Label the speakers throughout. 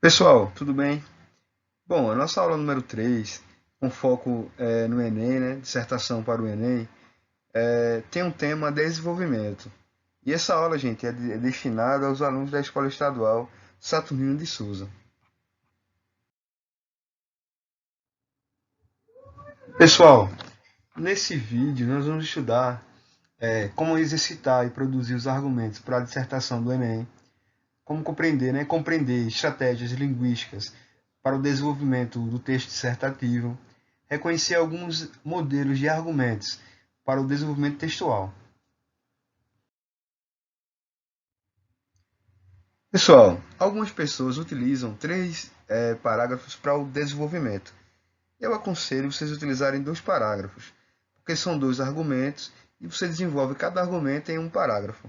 Speaker 1: Pessoal, tudo bem? Bom, a nossa aula número 3, com foco no Enem, né, dissertação para o Enem, tem um tema desenvolvimento. E essa aula, gente, é destinada aos alunos da Escola Estadual Saturnino de Souza. Pessoal, nesse vídeo nós vamos estudar como exercitar e produzir os argumentos para a dissertação do Enem, como compreender, né, compreender estratégias linguísticas para o desenvolvimento do texto dissertativo, reconhecer alguns modelos de argumentos para o desenvolvimento textual. Pessoal, algumas pessoas utilizam três parágrafos para o desenvolvimento. Eu aconselho vocês utilizarem dois parágrafos, porque são dois argumentos e você desenvolve cada argumento em um parágrafo.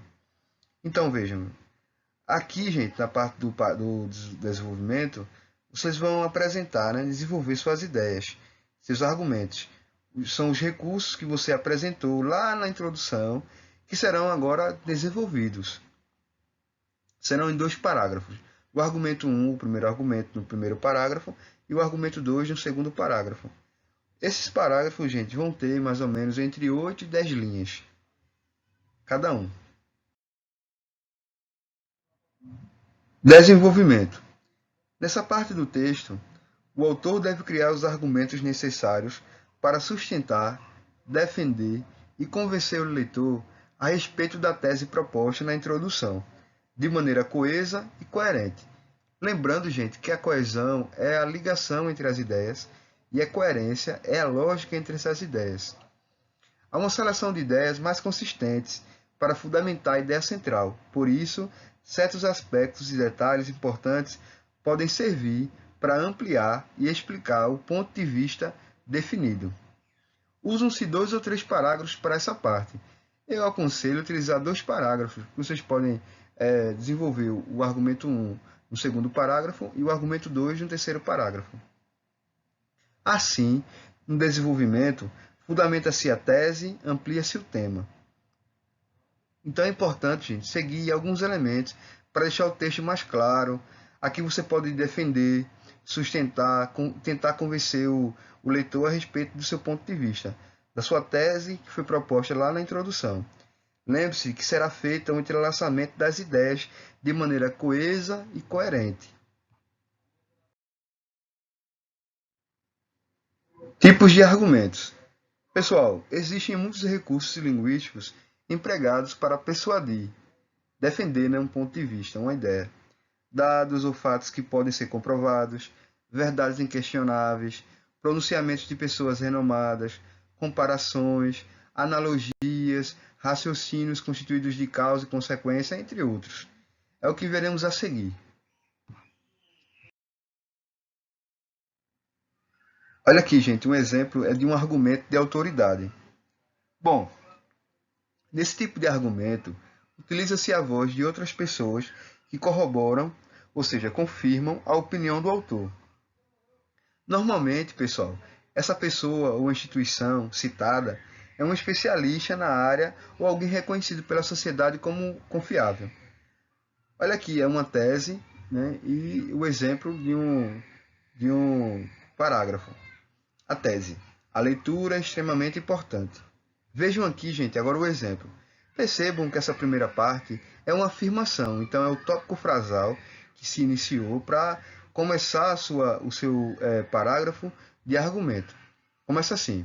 Speaker 1: Então vejam, aqui, gente, na parte do desenvolvimento, vocês vão apresentar, né, desenvolver suas ideias, seus argumentos. São os recursos que você apresentou lá na introdução que serão agora desenvolvidos. Serão em dois parágrafos. O argumento 1, o primeiro argumento, no primeiro parágrafo, e o argumento 2, no segundo parágrafo. Esses parágrafos, gente, vão ter mais ou menos entre 8 e 10 linhas, cada um. Desenvolvimento. Nessa parte do texto, o autor deve criar os argumentos necessários para sustentar, defender e convencer o leitor a respeito da tese proposta na introdução, de maneira coesa e coerente. Lembrando, gente, que a coesão é a ligação entre as ideias e a coerência é a lógica entre essas ideias. Há uma seleção de ideias mais consistentes para fundamentar a ideia central. Por isso, certos aspectos e detalhes importantes podem servir para ampliar e explicar o ponto de vista definido. Usam-se 2 ou 3 parágrafos para essa parte. Eu aconselho utilizar 2 parágrafos. Vocês podem desenvolver o argumento 1 no segundo parágrafo e o argumento 2 no terceiro parágrafo. Assim, no desenvolvimento, fundamenta-se a tese, amplia-se o tema. Então é importante, gente, seguir alguns elementos para deixar o texto mais claro. Aqui você pode defender, sustentar, tentar convencer o leitor a respeito do seu ponto de vista, da sua tese que foi proposta lá na introdução. Lembre-se que será feito um entrelaçamento das ideias de maneira coesa e coerente. Tipos de argumentos. Pessoal, existem muitos recursos linguísticos empregados para persuadir, defender, né, um ponto de vista, uma ideia. Dados ou fatos que podem ser comprovados, verdades inquestionáveis, pronunciamentos de pessoas renomadas, comparações, analogias, raciocínios constituídos de causa e consequência, entre outros. É o que veremos a seguir. Olha aqui, gente, um exemplo é de um argumento de autoridade. Bom, nesse tipo de argumento, utiliza-se a voz de outras pessoas que corroboram, ou seja, confirmam a opinião do autor. Normalmente, pessoal, essa pessoa ou instituição citada é um especialista na área ou alguém reconhecido pela sociedade como confiável. Olha aqui, é uma tese, né, e o exemplo de um parágrafo. A tese. A leitura é extremamente importante. Vejam aqui, gente, agora o exemplo. Percebam que essa primeira parte é uma afirmação, então é o tópico frasal que se iniciou para começar o seu parágrafo de argumento. Começa assim: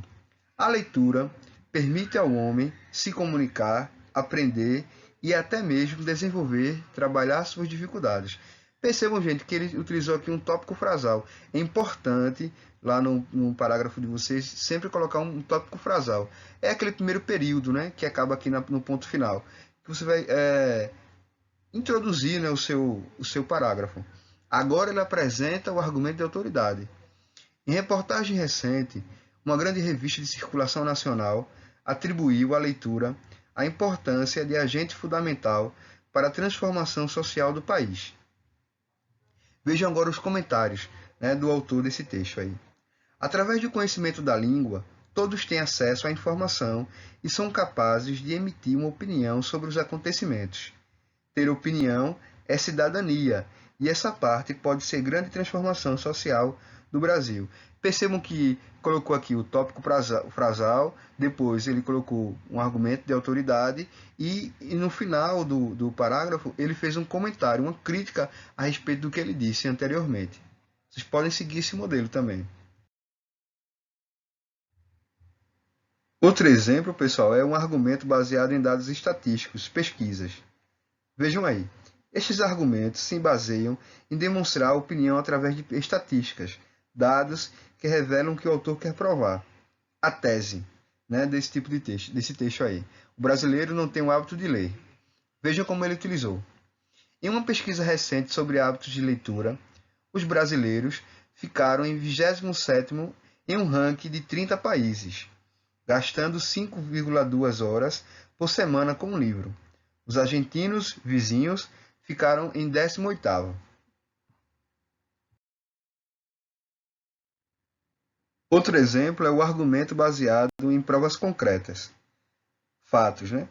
Speaker 1: a leitura permite ao homem se comunicar, aprender e até mesmo desenvolver, trabalhar suas dificuldades. Percebam, gente, que ele utilizou aqui um tópico frasal. É importante, lá no parágrafo de vocês, sempre colocar um tópico frasal. É aquele primeiro período, né, que acaba aqui no ponto final, que você vai introduzir, né, o seu parágrafo. Agora ele apresenta o argumento de autoridade. Em reportagem recente, uma grande revista de circulação nacional atribuiu à leitura a importância de agente fundamental para a transformação social do país. Vejam agora os comentários, né, do autor desse texto aí. Através do conhecimento da língua, todos têm acesso à informação e são capazes de emitir uma opinião sobre os acontecimentos. Ter opinião é cidadania, e essa parte pode ser grande transformação social do Brasil. Percebam que colocou aqui o tópico frasal, depois ele colocou um argumento de autoridade e no final do parágrafo ele fez um comentário, uma crítica a respeito do que ele disse anteriormente. Vocês podem seguir esse modelo também. Outro exemplo, pessoal, é um argumento baseado em dados estatísticos, pesquisas. Vejam aí, estes argumentos se baseiam em demonstrar a opinião através de estatísticas, dados que revelam o que o autor quer provar. A tese, né, desse tipo de texto, desse texto aí. O brasileiro não tem o hábito de ler. Vejam como ele utilizou. Em uma pesquisa recente sobre hábitos de leitura, os brasileiros ficaram em 27º em um ranking de 30 países, gastando 5,2 horas por semana com um livro. Os argentinos, vizinhos, ficaram em 18º. Outro exemplo é o argumento baseado em provas concretas. Fatos, né?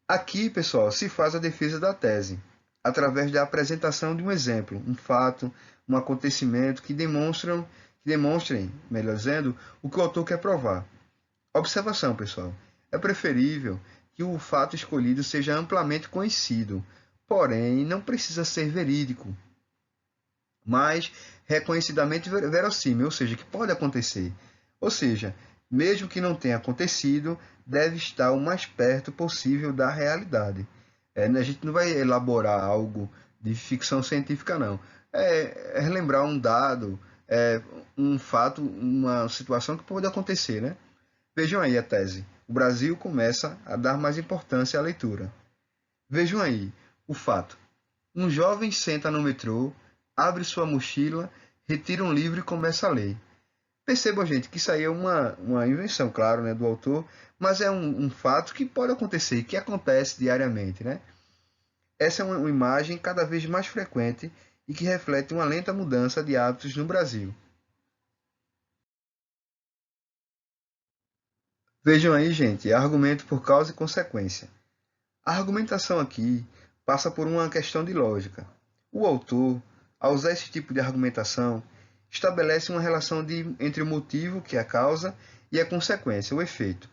Speaker 1: Aqui, pessoal, se faz a defesa da tese, através da apresentação de um exemplo, um fato, um acontecimento que demonstrem, melhor dizendo, o que o autor quer provar. Observação, pessoal. É preferível que o fato escolhido seja amplamente conhecido, porém não precisa ser verídico, mas reconhecidamente verossímil, ou seja, que pode acontecer. Ou seja, mesmo que não tenha acontecido, deve estar o mais perto possível da realidade. A gente não vai elaborar algo de ficção científica, não. É relembrar um dado, um fato, uma situação que pode acontecer, né? Vejam aí a tese. O Brasil começa a dar mais importância à leitura. Vejam aí o fato. Um jovem senta no metrô, abre sua mochila, retira um livro e começa a ler. Percebam, gente, que isso aí é uma invenção, claro, né, do autor, mas é um fato que pode acontecer, que acontece diariamente, né? Essa é uma imagem cada vez mais frequente e que reflete uma lenta mudança de hábitos no Brasil. Vejam aí, gente, argumento por causa e consequência. A argumentação aqui passa por uma questão de lógica. O autor, ao usar esse tipo de argumentação, estabelece uma relação entre o motivo, que é a causa, e a consequência, o efeito,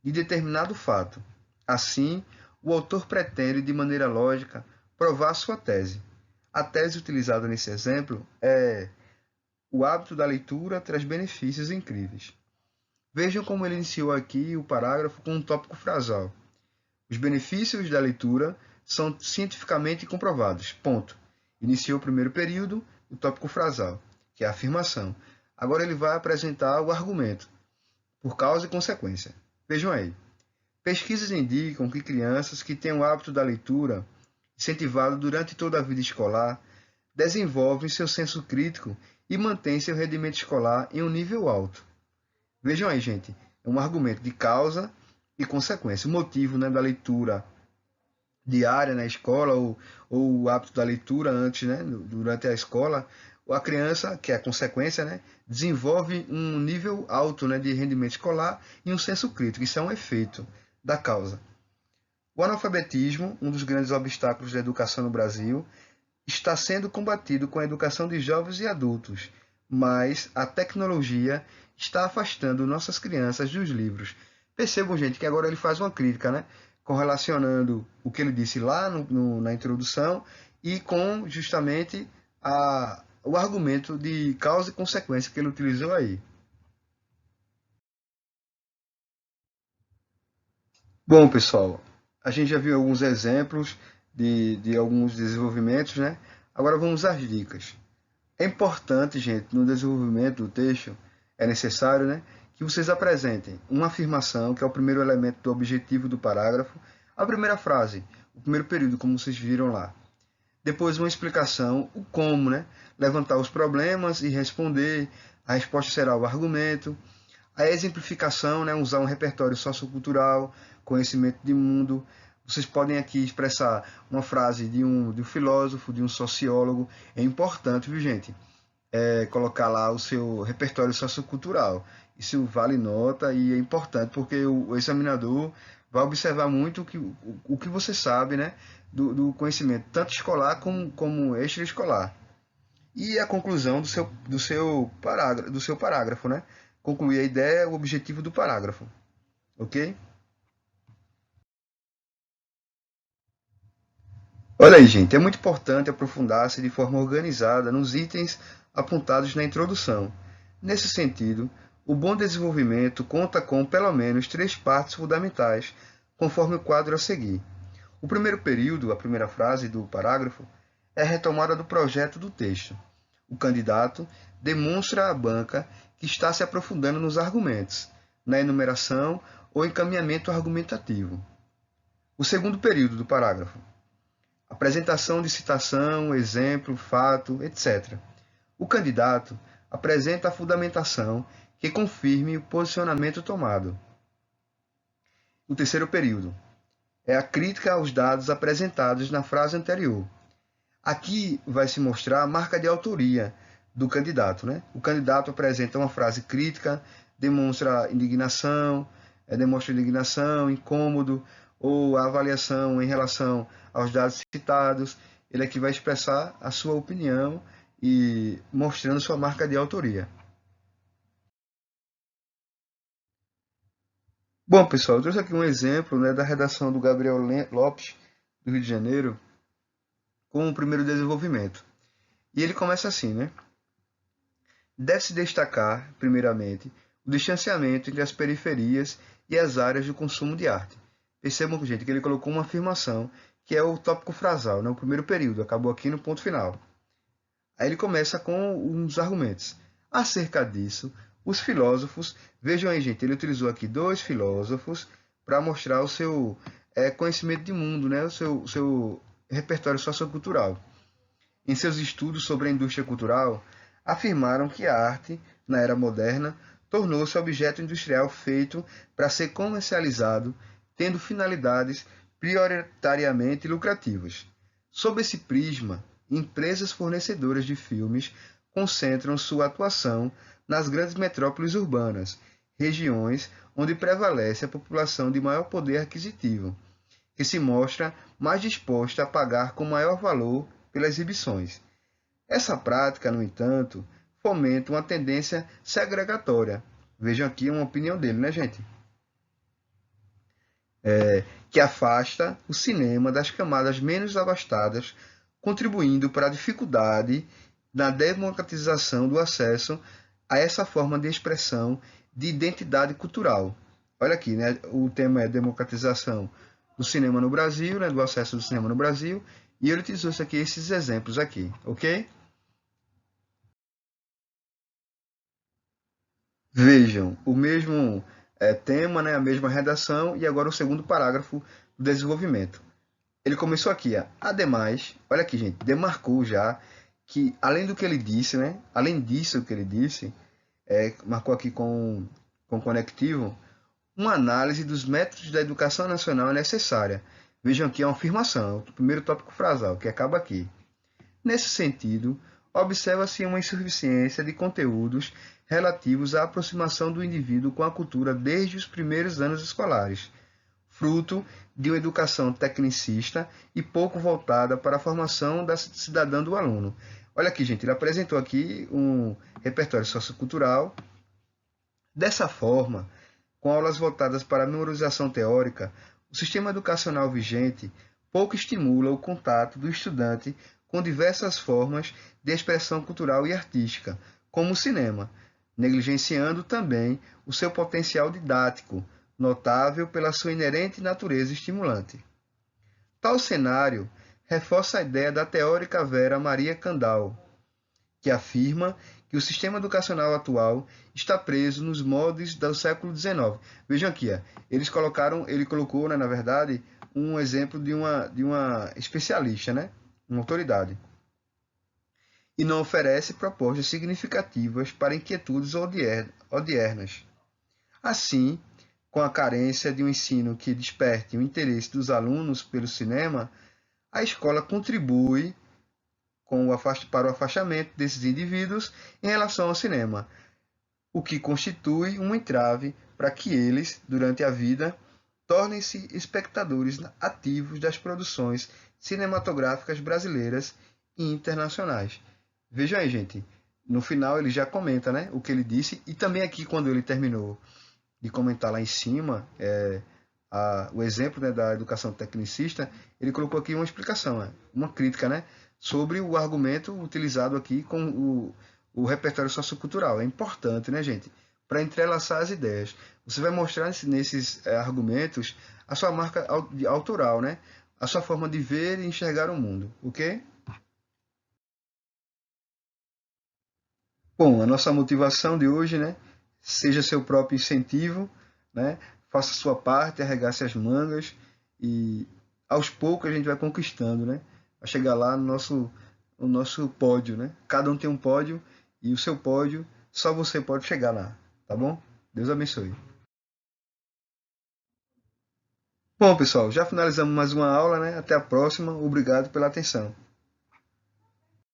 Speaker 1: de determinado fato. Assim, o autor pretende, de maneira lógica, provar sua tese. A tese utilizada nesse exemplo é: o hábito da leitura traz benefícios incríveis. Vejam como ele iniciou aqui o parágrafo com um tópico frasal. Os benefícios da leitura são cientificamente comprovados. Ponto. Iniciou o primeiro período, o tópico frasal, que é a afirmação. Agora ele vai apresentar o argumento, por causa e consequência. Vejam aí. Pesquisas indicam que crianças que têm o hábito da leitura, incentivado durante toda a vida escolar, desenvolvem seu senso crítico e mantêm seu rendimento escolar em um nível alto. Vejam aí, gente. É um argumento de causa e consequência. O motivo, né, da leitura diária na escola ou o hábito da leitura antes, né, durante a escola, a criança, que é a consequência, né, desenvolve um nível alto, né, de rendimento escolar e um senso crítico. Isso é um efeito da causa. O analfabetismo, um dos grandes obstáculos da educação no Brasil, está sendo combatido com a educação de jovens e adultos, mas a tecnologia está afastando nossas crianças dos livros. Percebam, gente, que agora ele faz uma crítica, né? Correlacionando o que ele disse lá na introdução e com justamente o argumento de causa e consequência que ele utilizou aí. Bom, pessoal, a gente já viu alguns exemplos de alguns desenvolvimentos, né? Agora vamos às dicas. É importante, gente, no desenvolvimento do texto, é necessário, né, que vocês apresentem uma afirmação, que é o primeiro elemento do objetivo do parágrafo, a primeira frase, o primeiro período, como vocês viram lá. Depois uma explicação, o como, né, levantar os problemas e responder, a resposta será o argumento, a exemplificação, né, usar um repertório sociocultural, conhecimento de mundo. Vocês podem aqui expressar uma frase de um filósofo, de um sociólogo. É importante, viu, gente? Colocar lá o seu repertório sociocultural. Isso vale nota e é importante porque o examinador vai observar muito o que você sabe, né? do conhecimento, tanto escolar como extraescolar. E a conclusão do seu parágrafo, né? Concluir a ideia, o objetivo do parágrafo, ok? Olha aí, gente, é muito importante aprofundar-se de forma organizada nos itens apontados na introdução. Nesse sentido, o bom desenvolvimento conta com pelo menos 3 partes fundamentais, conforme o quadro a seguir. O primeiro período, a primeira frase do parágrafo, é a retomada do projeto do texto. O candidato demonstra à banca que está se aprofundando nos argumentos, na enumeração ou encaminhamento argumentativo. O segundo período do parágrafo, apresentação de citação, exemplo, fato, etc. O candidato apresenta a fundamentação que confirme o posicionamento tomado. O terceiro período é a crítica aos dados apresentados na frase anterior. Aqui vai se mostrar a marca de autoria do candidato, né? O candidato apresenta uma frase crítica, demonstra indignação, incômodo, ou a avaliação em relação aos dados citados. Ele aqui vai expressar a sua opinião e mostrando sua marca de autoria. Bom, pessoal, eu trouxe aqui um exemplo, né, da redação do Gabriel Lopes, do Rio de Janeiro, com o primeiro desenvolvimento. E ele começa assim, né? Deve-se destacar, primeiramente, o distanciamento entre as periferias e as áreas de consumo de arte. Percebam, gente, que ele colocou uma afirmação, que é o tópico frasal, né? O primeiro período, acabou aqui no ponto final. Aí ele começa com uns argumentos. Acerca disso, os filósofos, vejam aí, gente, ele utilizou aqui 2 filósofos para mostrar o seu conhecimento de mundo, né? O seu repertório sociocultural. Em seus estudos sobre a indústria cultural, afirmaram que a arte, na era moderna, tornou-se objeto industrial feito para ser comercializado, tendo finalidades prioritariamente lucrativas. Sob esse prisma, empresas fornecedoras de filmes concentram sua atuação nas grandes metrópoles urbanas, regiões onde prevalece a população de maior poder aquisitivo, que se mostra mais disposta a pagar com maior valor pelas exibições. Essa prática, no entanto, fomenta uma tendência segregatória. Vejam aqui uma opinião dele, né, gente? Que afasta o cinema das camadas menos abastadas, contribuindo para a dificuldade na democratização do acesso a essa forma de expressão de identidade cultural. Olha aqui, né? O tema é democratização do cinema no Brasil, né? Do acesso do cinema no Brasil, e ele utilizou isso aqui, esses exemplos aqui, ok? Vejam, o mesmo tema, né, a mesma redação, e agora o segundo parágrafo do desenvolvimento. Ele começou aqui, ó. Ademais, olha aqui, gente, demarcou já que, além do que ele disse, né, além disso que ele disse, marcou aqui com conectivo, uma análise dos métodos da educação nacional é necessária. Vejam aqui, é uma afirmação, o primeiro tópico frasal, que acaba aqui. Nesse sentido, observa-se uma insuficiência de conteúdos relativos à aproximação do indivíduo com a cultura desde os primeiros anos escolares, fruto de uma educação tecnicista e pouco voltada para a formação da cidadã do aluno. Olha aqui, gente, ele apresentou aqui um repertório sociocultural. Dessa forma, com aulas voltadas para a memorização teórica, o sistema educacional vigente pouco estimula o contato do estudante com diversas formas de expressão cultural e artística, como o cinema, negligenciando também o seu potencial didático, notável pela sua inerente natureza estimulante. Tal cenário reforça a ideia da teórica Vera Maria Kandal, que afirma que o sistema educacional atual está preso nos moldes do século XIX. Vejam aqui, ele colocou, né, na verdade, um exemplo de uma especialista, né, uma autoridade, e não oferece propostas significativas para inquietudes odiernas. Assim, com a carência de um ensino que desperte o interesse dos alunos pelo cinema, a escola contribui para o afastamento desses indivíduos em relação ao cinema, o que constitui um entrave para que eles, durante a vida, tornem-se espectadores ativos das produções cinematográficas brasileiras e internacionais. Vejam aí, gente. No final ele já comenta, né, o que ele disse, e também aqui quando ele terminou de comentar lá em cima o exemplo, né, da educação tecnicista, ele colocou aqui uma explicação, né, uma crítica, né, sobre o argumento utilizado aqui com o repertório sociocultural. É importante, né, gente, para entrelaçar as ideias. Você vai mostrar nesses argumentos a sua marca autoral, né, a sua forma de ver e enxergar o mundo, ok? Bom, a nossa motivação de hoje, né? Seja seu próprio incentivo, né? Faça a sua parte, arregace as mangas e aos poucos a gente vai conquistando, né? Vai chegar lá no nosso pódio, né? Cada um tem um pódio e o seu pódio só você pode chegar lá, tá bom? Deus abençoe. Bom, pessoal, já finalizamos mais uma aula, né? Até a próxima. Obrigado pela atenção.